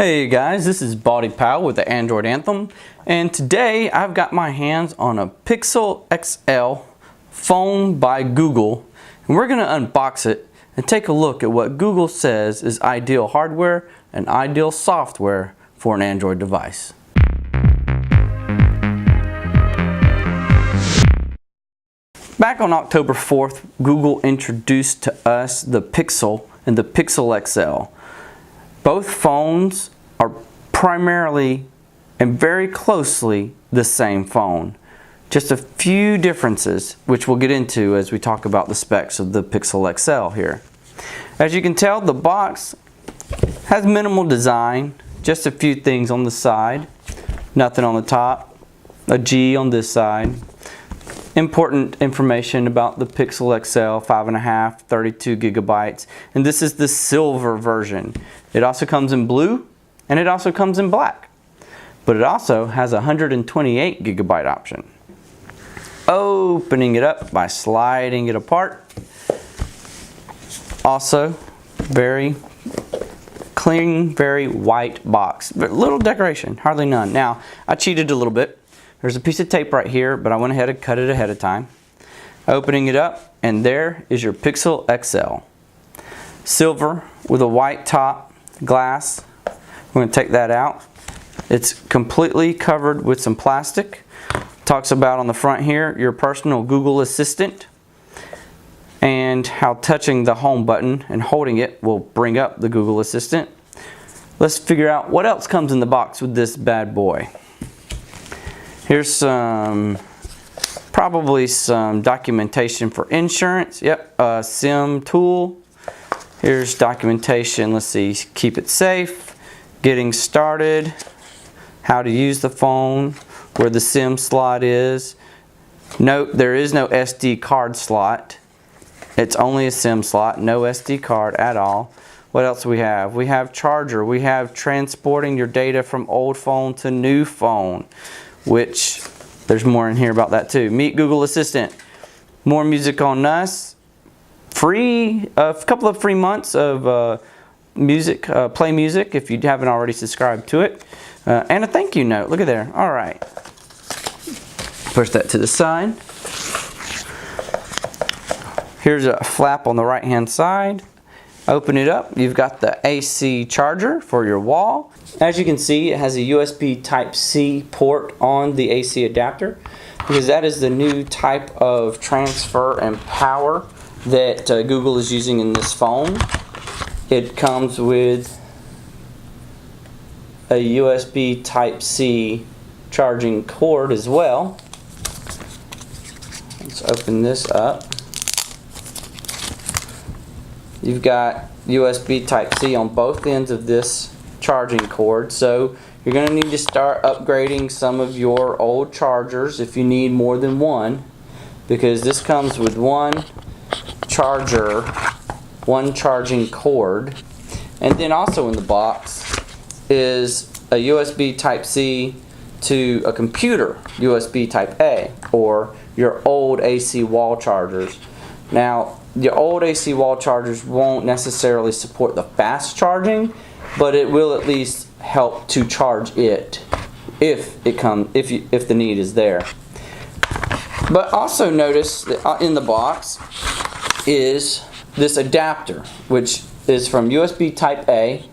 Hey guys, this is Baldy Powell with the Android Anthem, and today I've got my hands on a Pixel XL phone by Google, and we're going to unbox it and take a look at what Google says is ideal hardware and ideal software for an Android device. Back on October 4th, Google introduced to us the Pixel and the Pixel XL. Both phones are primarily and very closely the same phone. Just a few differences, which we'll get into as we talk about the specs of the Pixel XL here. As you can tell, the box has minimal design, just a few things on the side, nothing on the top, a G on this side. Important information about the Pixel XL 5.5, 32 gigabytes, and this is the silver version. It also comes in blue and it also comes in black, but it also has a 128 gigabyte option. Opening it up by sliding it apart. Also very clean, very white box. Little decoration, hardly none. Now I cheated a little bit. There's a piece of tape right here, but I went ahead and cut it ahead of time. Opening it up, and there is your Pixel XL. Silver with a white top, glass. We're going to take that out. It's completely covered with some plastic. Talks about on the front here, your personal Google Assistant, and how touching the home button and holding it will bring up the Google Assistant. Let's figure out what else comes in the box with this bad boy. Here's probably some documentation for insurance. Yep, SIM tool. Here's documentation, let's see, keep it safe, getting started, how to use the phone, where the SIM slot is. Note, there is no SD card slot. It's only a SIM slot, no SD card at all. What else do we have? We have charger, we have transporting your data from old phone to new phone, which there's more in here about that too. Meet Google Assistant. More music on us. Free, a couple of free months of music, play music if you haven't already subscribed to it. And a thank you note, look at there. All right. Push that to the side. Here's a flap on the right hand side. Open it up, you've got the AC charger for your wall. As you can see, it has a USB Type-C port on the AC adapter, because that is the new type of transfer and power that Google is using in this phone. It comes with a USB Type-C charging cord as well. Let's open this up. You've got USB Type-C on both ends of this charging cord, so you're going to need to start upgrading some of your old chargers if you need more than one, because this comes with one charger, one charging cord, and then also in the box is a USB Type-C to a computer USB Type-A, or your old AC wall chargers. Now, your old AC wall chargers won't necessarily support the fast charging, but it will at least help to charge it if the need is there. But also notice that in the box is this adapter, which is from USB Type-A,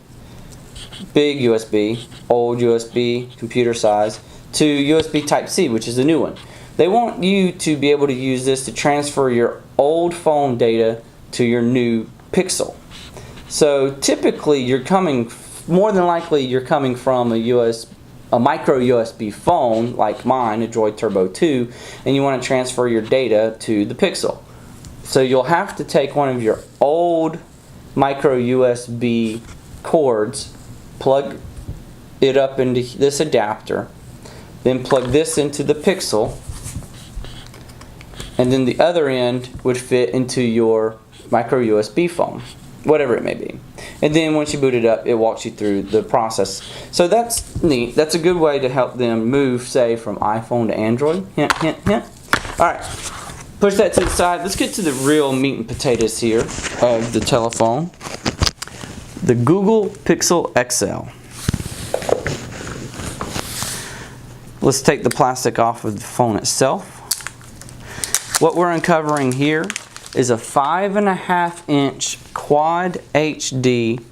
big USB, old USB, computer size, to USB Type-C, which is the new one. They want you to be able to use this to transfer your old phone data to your new Pixel. So typically more than likely you're coming from a micro USB phone like mine, a Droid Turbo 2, and you want to transfer your data to the Pixel. So you'll have to take one of your old micro USB cords, plug it up into this adapter, then plug this into the Pixel, and then the other end would fit into your micro USB phone, whatever it may be. And then once you boot it up, it walks you through the process. So that's neat. That's a good way to help them move, say, from iPhone to Android. Hint, hint, hint. Alright, push that to the side. Let's get to the real meat and potatoes here of the telephone. The Google Pixel XL. Let's take the plastic off of the phone itself. What we're uncovering here is a 5.5-inch Quad HD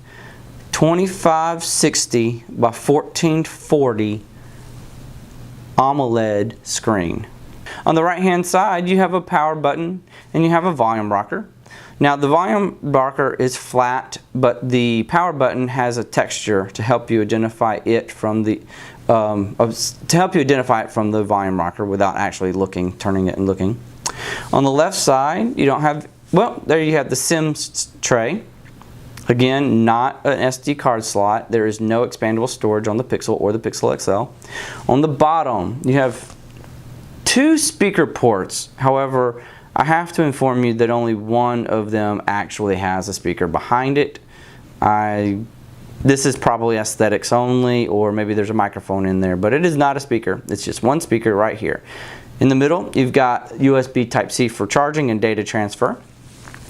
2560 by 1440 AMOLED screen. On the right hand side you have a power button and you have a volume rocker. Now the volume rocker is flat, but the power button has a texture to help you identify it from the volume rocker without actually turning it and looking. On the left side you don't have, well, there you have the SIM tray. Again, not an SD card slot. There is no expandable storage on the Pixel or the Pixel XL. On the bottom you have 2 speaker ports. However, I have to inform you that only one of them actually has a speaker behind it. This is probably aesthetics only, or maybe there's a microphone in there, but it is not a speaker. It's just one speaker right here. In the middle, you've got USB Type-C for charging and data transfer.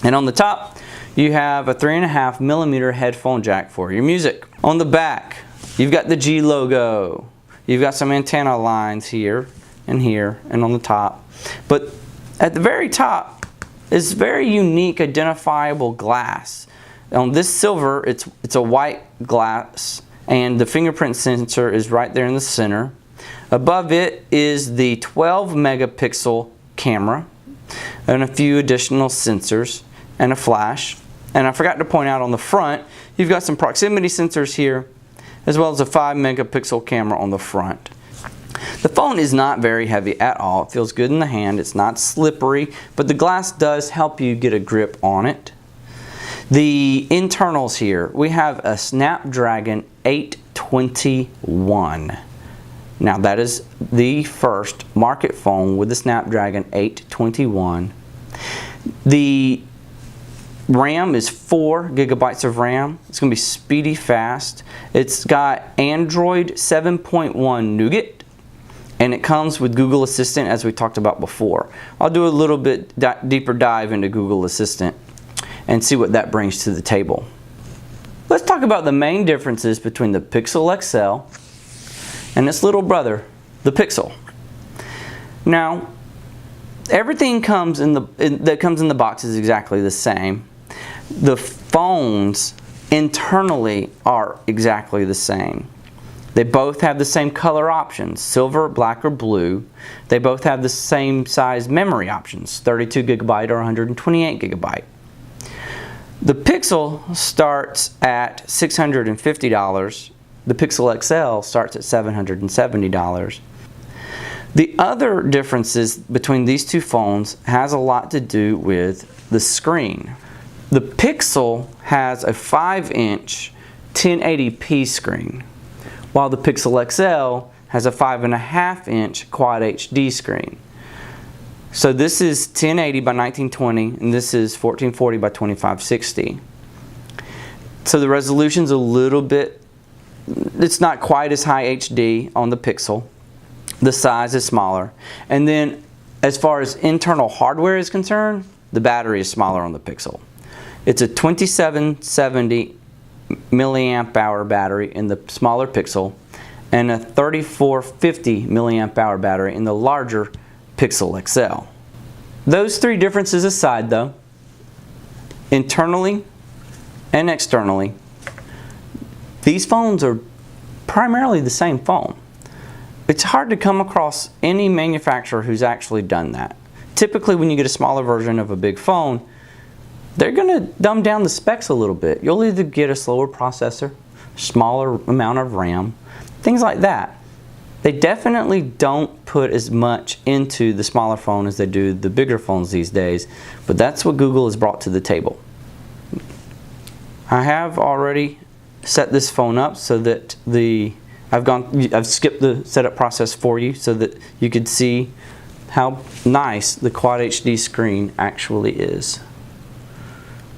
And on the top, you have a 3.5mm headphone jack for your music. On the back, you've got the G logo. You've got some antenna lines here and on the top. But at the very top is very unique identifiable glass. On this silver, it's a white glass, and the fingerprint sensor is right there in the center. Above it is the 12 megapixel camera and a few additional sensors and a flash. And I forgot to point out on the front, you've got some proximity sensors here, as well as a 5 megapixel camera on the front. The phone is not very heavy at all. It feels good in the hand. It's not slippery, but the glass does help you get a grip on it. The internals here, we have a Snapdragon 821. Now that is the first market phone with the Snapdragon 821. The RAM is 4 gigabytes of RAM. It's going to be speedy fast. It's got Android 7.1 Nougat, and it comes with Google Assistant, as we talked about before. I'll do a little bit deeper dive into Google Assistant and see what that brings to the table. Let's talk about the main differences between the Pixel XL and its little brother, the Pixel. Now, everything that comes in the box is exactly the same. The phones internally are exactly the same. They both have the same color options, silver, black, or blue. They both have the same size memory options, 32 gigabyte or 128 gigabyte. The Pixel starts at $650. The Pixel XL starts at $770. The other differences between these two phones has a lot to do with the screen. The Pixel has a 5-inch 1080p screen, while the Pixel XL has a 5.5-inch Quad HD screen. So this is 1080 by 1920 and this is 1440 by 2560. So the resolution's a little bit, it's not quite as high HD on the Pixel. The size is smaller. And then as far as internal hardware is concerned, the battery is smaller on the Pixel. It's a 2770 milliamp hour battery in the smaller Pixel and a 3450 milliamp hour battery in the larger Pixel XL. Those three differences aside though, internally and externally, these phones are primarily the same phone. It's hard to come across any manufacturer who's actually done that. Typically when you get a smaller version of a big phone, they're going to dumb down the specs a little bit. You'll either get a slower processor, smaller amount of RAM, things like that. They definitely don't put as much into the smaller phone as they do the bigger phones these days, but that's what Google has brought to the table. I have already set this phone up so that I've skipped the setup process for you so that you could see how nice the Quad HD screen actually is.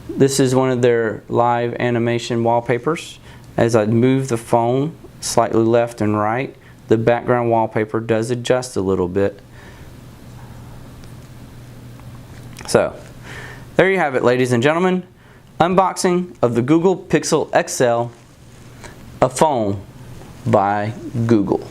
This is one of their live animation wallpapers. As I move the phone slightly left and right, the background wallpaper does adjust a little bit. So, there you have it, ladies and gentlemen. Unboxing of the Google Pixel XL, a phone by Google.